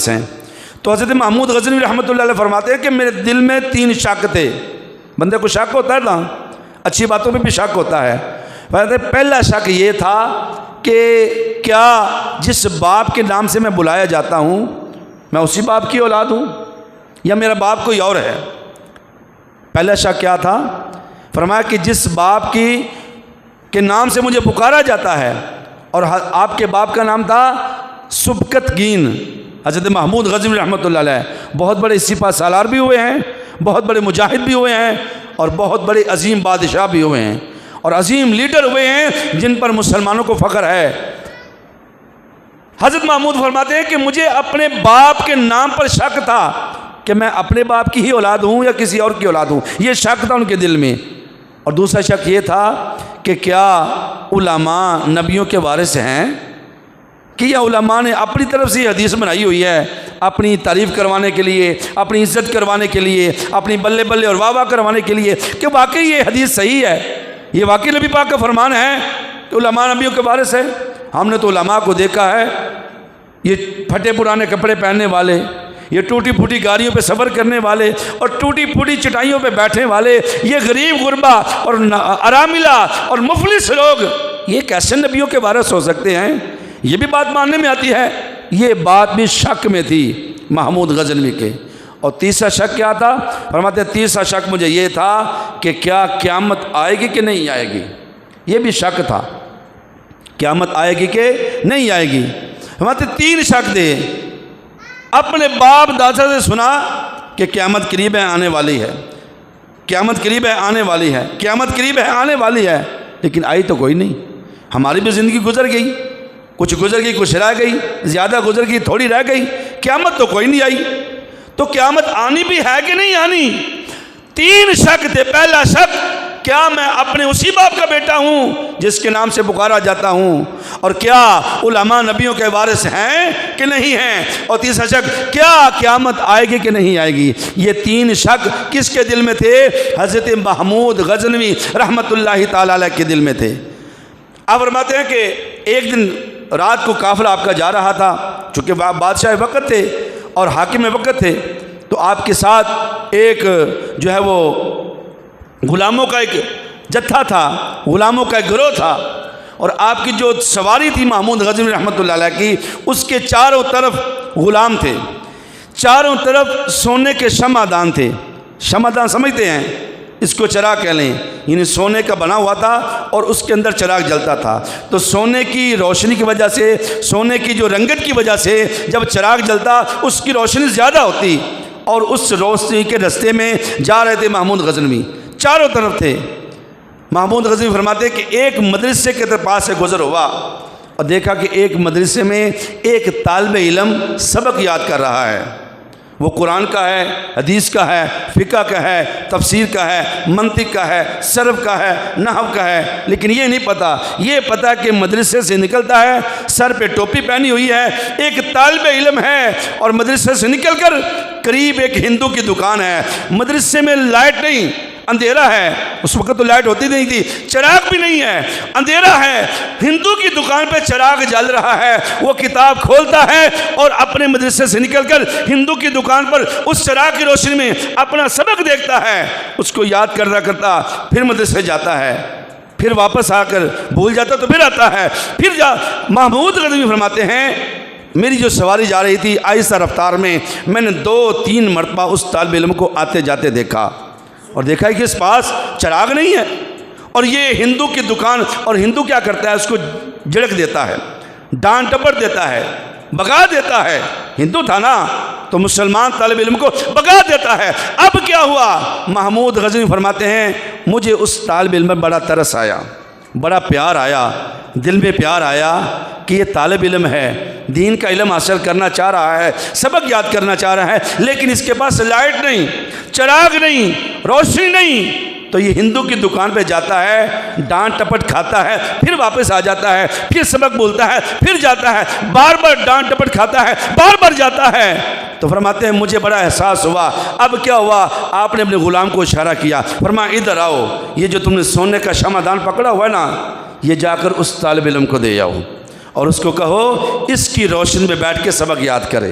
ہیں۔ تو حضرت محمود غزنوی رحمۃ اللہ علیہ فرماتے ہیں کہ میرے دل میں 3 شک تھے۔ بندے کو شک ہوتا ہے نا، اچھی باتوں میں بھی شک ہوتا ہے۔ پہلا شک یہ تھا کہ کیا جس باپ کے نام سے میں بلایا جاتا ہوں میں اسی باپ کی اولاد ہوں یا میرا باپ کوئی اور ہے؟ پہلا شک کیا تھا؟ فرمایا کہ جس باپ کے نام سے مجھے پکارا جاتا ہے، اور آپ کے باپ کا نام تھا سبکت گین حضرت محمود غزنوی رحمۃ اللہ علیہ، بہت بڑے سپہ سالار بھی ہوئے ہیں، بہت بڑے مجاہد بھی ہوئے ہیں، اور بہت بڑے عظیم بادشاہ بھی ہوئے ہیں، اور عظیم لیڈر ہوئے ہیں جن پر مسلمانوں کو فخر ہے۔ حضرت محمود فرماتے ہیں کہ مجھے اپنے باپ کے نام پر شک تھا کہ میں اپنے باپ کی ہی اولاد ہوں یا کسی اور کی اولاد ہوں، یہ شک تھا ان کے دل میں۔ اور دوسرا شک یہ تھا کہ کیا علماء نبیوں کے وارث ہیں، کہ یہ علماء نے اپنی طرف سے یہ حدیث بنائی ہوئی ہے اپنی تعریف کروانے کے لیے، اپنی عزت کروانے کے لیے، اپنی بلے بلے اور واہ واہ کروانے کے لیے کہ واقعی یہ حدیث صحیح ہے، یہ واقعی نبی پاک کا فرمان ہے کہ علماء نبیوں کے وارث ہیں۔ ہم نے تو علماء کو دیکھا ہے یہ پھٹے پرانے کپڑے پہننے والے، یہ ٹوٹی پھوٹی گاڑیوں پہ سفر کرنے والے اور ٹوٹی پھوٹی چٹائیوں پہ بیٹھنے والے، یہ غریب غربا اور اراملہ اور مفلس لوگ، یہ کیسے نبیوں کے وارث ہو سکتے ہیں؟ یہ بھی بات ماننے میں آتی ہے۔ یہ بات بھی شک میں تھی محمود غزنوی کے۔ اور تیسرا شک کیا تھا؟ فرماتے ہیں تیسرا شک مجھے یہ تھا کہ کیا قیامت آئے گی کہ نہیں آئے گی، یہ بھی شک تھا، قیامت آئے گی کہ نہیں آئے گی۔ فرماتے 3 شک تھے۔ اپنے باپ دادا سے سنا کہ قیامت قریب ہے آنے والی ہے، قیامت قریب ہے آنے والی ہے، قیامت قریب ہے آنے والی ہے، لیکن آئی تو کوئی نہیں۔ ہماری بھی زندگی گزر گئی، کچھ گزر گئی کچھ رہ گئی، زیادہ گزر گئی تھوڑی رہ گئی، قیامت تو کوئی نہیں آئی۔ تو قیامت آنی بھی ہے کہ نہیں آنی؟ 3 شک تھے۔ پہلا شک، کیا میں اپنے اسی باپ کا بیٹا ہوں جس کے نام سے پکارا جاتا ہوں، اور کیا علماء نبیوں کے وارث ہیں کہ نہیں ہیں، اور تیسرا شک، کیا قیامت آئے گی کہ نہیں آئے گی۔ یہ 3 شک کس کے دل میں تھے؟ حضرت محمود غزنوی رحمۃ اللہ تعالی علیہ کے دل میں تھے۔ آپ فرماتے ہیں کہ ایک دن رات کو قافلہ آپ کا جا رہا تھا، چونکہ بادشاہ وقت تھے اور حاکم وقت تھے، تو آپ کے ساتھ ایک جو ہے وہ غلاموں کا ایک جتھا تھا، غلاموں کا ایک گروہ تھا، اور آپ کی جو سواری تھی محمود غزنوی رحمۃ اللہ علیہ کی، اس کے چاروں طرف غلام تھے، چاروں طرف سونے کے شمعدان تھے۔ شمعدان سمجھتے ہیں؟ اس کو چراغ کہہ لیں، یعنی سونے کا بنا ہوا تھا اور اس کے اندر چراغ جلتا تھا۔ تو سونے کی روشنی کی وجہ سے، سونے کی جو رنگت کی وجہ سے جب چراغ جلتا اس کی روشنی زیادہ ہوتی، اور اس روشنی کے رستے میں جا رہے تھے محمود غزنوی، چاروں طرف تھے۔ محمود غزنوی فرماتے کہ ایک مدرسے کے پاس سے گزر ہوا اور دیکھا کہ ایک مدرسے میں ایک طالب علم سبق یاد کر رہا ہے، وہ قرآن کا ہے، حدیث کا ہے، فقہ کا ہے، تفسیر کا ہے، منطق کا ہے، صرف کا ہے، نحو کا ہے، لیکن یہ نہیں پتا، یہ پتا کہ مدرسے سے نکلتا ہے، سر پہ ٹوپی پہنی ہوئی ہے، ایک طالب علم ہے، اور مدرسے سے نکل کر قریب ایک ہندو کی دکان ہے، مدرسے میں لائٹ نہیں، اندھیرا ہے، اس وقت تو لائٹ ہوتی نہیں تھی، چراغ بھی نہیں ہے، اندھیرا ہے، ہندو کی دکان پہ چراغ جل رہا ہے، وہ کتاب کھولتا ہے اور اپنے مدرسے سے نکل کر ہندو کی دکان پر اس چراغ کی روشنی میں اپنا سبق دیکھتا ہے، اس کو یاد کرتا پھر مدرسے جاتا ہے، پھر واپس آ کر بھول جاتا تو پھر آتا ہے، پھر محمود غزنوی فرماتے ہیں میری جو سواری جا رہی تھی آہستہ رفتار میں نے 2-3 مرتبہ اس طالب علم کو آتے جاتے دیکھا، اور دیکھا کہ اس پاس چراغ نہیں ہے، اور یہ ہندو کی دکان، اور ہندو کیا کرتا ہے، اس کو جھڑک دیتا ہے، ڈانٹ ٹپڑ دیتا ہے، بگا دیتا ہے، ہندو تھا نا تو مسلمان طالب علم کو بگا دیتا ہے۔ اب کیا ہوا؟ محمود غزنوی فرماتے ہیں مجھے اس طالب علم میں بڑا ترس آیا، بڑا پیار آیا، دل میں پیار آیا کہ یہ طالب علم ہے، دین کا علم حاصل کرنا چاہ رہا ہے، سبق یاد کرنا چاہ رہا ہے، لیکن اس کے پاس لائٹ نہیں، چراغ نہیں، روشنی نہیں، تو یہ ہندو کی دکان پہ جاتا ہے، ڈانٹ ٹپٹ کھاتا ہے، پھر واپس آ جاتا ہے، پھر سبق بولتا ہے، پھر جاتا ہے، بار بار ڈانٹ ٹپٹ کھاتا ہے، بار بار جاتا ہے۔ تو فرماتے ہیں مجھے بڑا احساس ہوا۔ اب کیا ہوا؟ آپ نے اپنے غلام کو اشارہ کیا، فرمایا ادھر آؤ، یہ جو تم نے سونے کا شمعدان پکڑا ہوا ہے نا، یہ جا کر اس طالب علم کو دے آؤ، اور اس کو کہو اس کی روشنی میں بیٹھ کے سبق یاد کرے۔